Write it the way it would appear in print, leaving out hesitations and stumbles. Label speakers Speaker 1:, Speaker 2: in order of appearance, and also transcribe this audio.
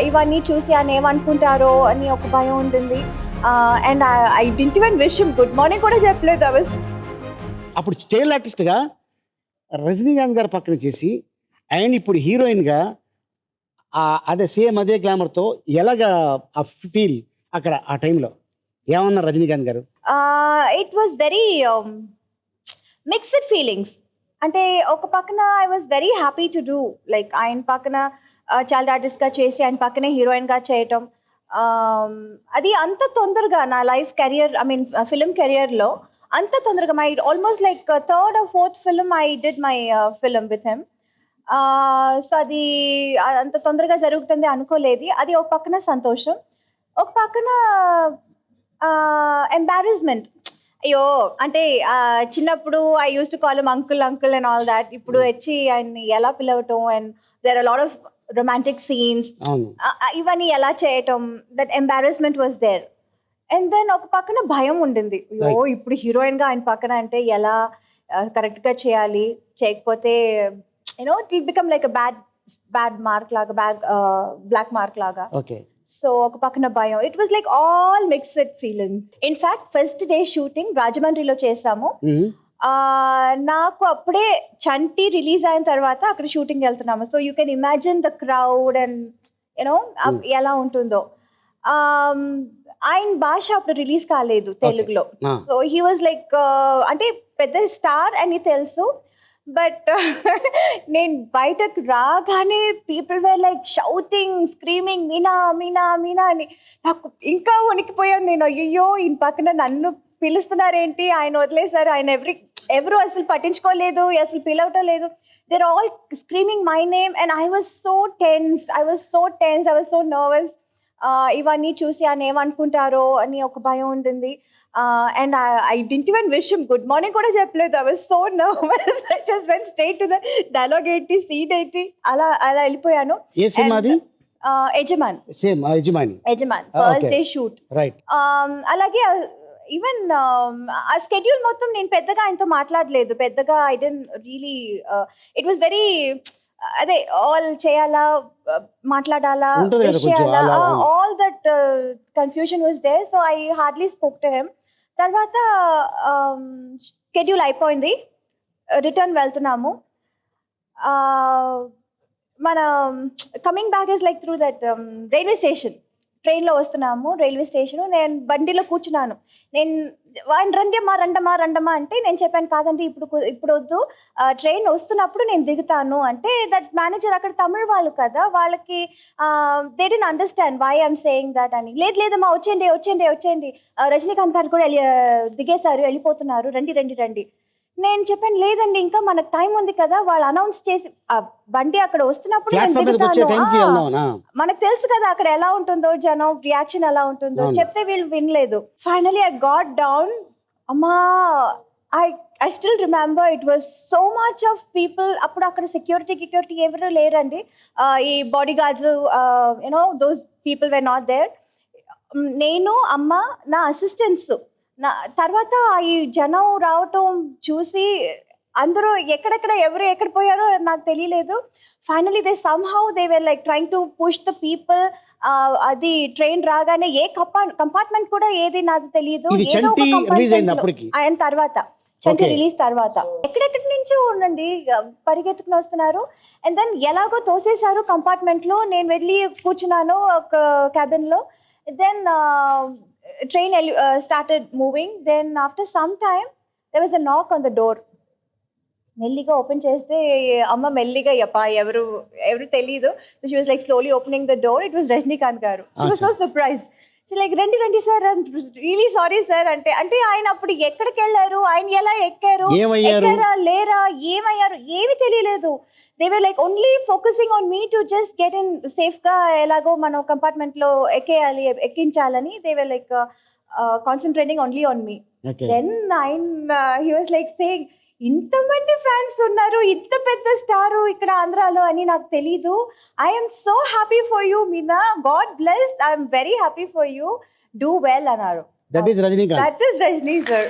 Speaker 1: ఇవన్నీ చూసి ఆయన ఏమనుకుంటారో అని ఒక భయం ఉంటుంది. And I didn't even wish him good morning కూడా చెప్పలేదు.
Speaker 2: అప్పుడు చైల్డ్ ఆర్టిస్ట్గా రజనీకాంత్ గారి పక్కన చేసి అండ్ ఇప్పుడు హీరోయిన్గా అదే సేమ్ అదే గ్లామర్తో ఎలాగా ఆ ఫీల్ అక్కడ ఆ టైంలో ఏమన్నారు రజనీకాంత్ గారు?
Speaker 1: It was very mixed feelings. అంటే ఒక పక్కన I was very happy to do like ఆయన పక్కన చైల్డ్ ఆర్టిస్ట్గా చేసి ఆయన పక్కనే హీరోయిన్గా చేయటం. అది అంత తొందరగా నా life career I mean film కెరియర్లో అంత తొందరగా my almost like third or fourth film I did my film with him. So అది అంత తొందరగా జరుగుతుంది అనుకోలేదు. అది ఒక పక్కన సంతోషం, ఒక పక్కన ఎంబారస్మెంట్. అయ్యో అంటే చిన్నప్పుడు I use to call him uncle uncle and all that. ఇప్పుడు వచ్చి ఆయన్ని ఎలా పిలవటం and there are lot of romantic scenes, ఇవన్నీ ఎలా చేయటం, that embarrassment was there. And then ఒక పక్కన భయం ఉండింది. అయ్యో ఇప్పుడు హీరోయిన్గా ఆయన పక్కన అంటే ఎలా కరెక్ట్గా చేయాలి, చేయకపోతే you know it will become like bad mark లాగా, బ్లాక్ మార్క్ లాగా. సో ఒక పక్కన భయం. It was like all mixed feelings. In fact first day shooting రాజమండ్రిలో చేసాము. నాకు అప్పుడే చంటి రిలీజ్ అయిన తర్వాత అక్కడ షూటింగ్ వెళ్తున్నాము. So you can imagine the crowd and you know ఎలా ఉంటుందో. ఆయన భాష అప్పుడు రిలీజ్ కాలేదు తెలుగులో. సో హీ వాజ్ లైక్ అంటే పెద్ద స్టార్ అని తెలుసు, బట్ నేను బయటకు రాగానే people were like shouting, screaming Meena Meena Meena అని. నాకు ఇంకా వణికిపోయాను నేను. అయ్యో ఈయన పక్కన నన్ను పిలుస్తున్నారేంటి, ఆయన వదిలేశారు, ఆయన ఎవరు అసలు పట్టించుకోలేదు, అసలు పిలవటం లేదు. They're all screaming my name and I was so tensed, I was so nervous. ఇవన్నీ చూసి ఆయన ఏమనుకుంటారో అని ఒక భయం ఉంటుంది. And I didn't even wish him good morning కూడా చెప్పలేదు. I was so nervous. I just went straight to the dialogue ఏంటి, సీన్ ఏంటి, అలా వెళ్ళిపోయాను. Yajaman first day shoot. అలాగే ఈవెన్ ఆ స్కెడ్యూల్ మొత్తం నేను పెద్దగా ఆయనతో మాట్లాడలేదు. పెద్దగా I didn't really, it was very అదే ఆల్ చేయాలా, మాట్లాడాలా, చేయాలా, all that confusion was there. So I hardly spoke to him. తర్వాత స్కెడ్యూల్ అయిపోయింది, రిటర్న్ వెళ్తున్నాము. మన coming back is like through that railway station. ట్రైన్లో వస్తున్నాము, రైల్వే స్టేషను. నేను బండిలో కూర్చున్నాను. నేను ఆయన రండమ్మా అంటే నేను చెప్పాను కాదండి ఇప్పుడు వద్దు, ట్రైన్ వస్తున్నప్పుడు నేను దిగుతాను అంటే దట్ మేనేజర్ అక్కడ తమిళ వాళ్ళు కదా, వాళ్ళకి they didn't understand why I'm saying that అని. లేదమ్మా వచ్చేయండి, రజనీకాంత్ గారు కూడా దిగేశారు, వెళ్ళిపోతున్నారు, రండి. నేను చెప్పాను లేదండి ఇంకా మనకు టైం ఉంది కదా, వాళ్ళు అనౌన్స్ చేసి బండి అక్కడ వస్తున్నప్పుడు నేను దిగుతాను. మనకు తెలుసు కదా అక్కడ ఎలా ఉంటుందో, జనం రియాక్షన్ ఎలా ఉంటుందో. చెప్తే వీళ్ళు వినలేదు. Finally I got down. అమ్మా I still remember it was so much of people. అప్పుడు అక్కడ సెక్యూరిటీ ఎవరు లేరండి. ఈ bodyguards you know those people were not there. నేను, అమ్మ, నా అసిస్టెంట్స్. తర్వాత ఈ జనం రావటం చూసి అందరూ ఎవరు ఎక్కడ పోయారో నాకు తెలియలేదు. Finally they somehow they were like trying to push the people. అది ట్రైన్ రాగానే ఏ కంపార్ట్మెంట్ కూడా ఏది నాకు తెలియదు. ఆయన తర్వాత చంటి రిలీజ్ తర్వాత ఎక్కడెక్కడి నుంచో ఉండండి పరిగెత్తుకుని వస్తున్నారు. అండ్ దెన్ ఎలాగో తోసేశారు కంపార్ట్మెంట్ లో. నేను వెళ్ళి కూర్చున్నాను ఒక క్యాబిన్ లో. Then train started moving. Then after some time there was a knock on the door. మెల్లిగా ఓపెన్ చేస్తే అమ్మ మెల్లిగా ఎవరు తెలీదు. she was like slowly opening the door. It was Rajinikanth గారు. she was so surprised. she like రండి sir, really sorry sir అంటే ఆయన అప్పుడు ఎక్కడికి వెళ్ళారు, ఆయన ఎలా ఎక్కారు, ఎక్కారా లేరా, ఏమయ్యారు ఏమీ తెలియలేదు. they were like only focusing on me to just get in safe ga elago mano compartment lo ekkinchaalani. they were like concentrating only on me. Then he was like saying ఇంత మంది ఫ్యాన్స్ ఉన్నారు, ఇంత పెద్ద star ఇక్కడ ఆంధ్రాలో అని నాకు తెలీదు. I am so happy for you Meena, God bless, I am very happy for you, do well అన్నారు.
Speaker 2: That is Rajni sir.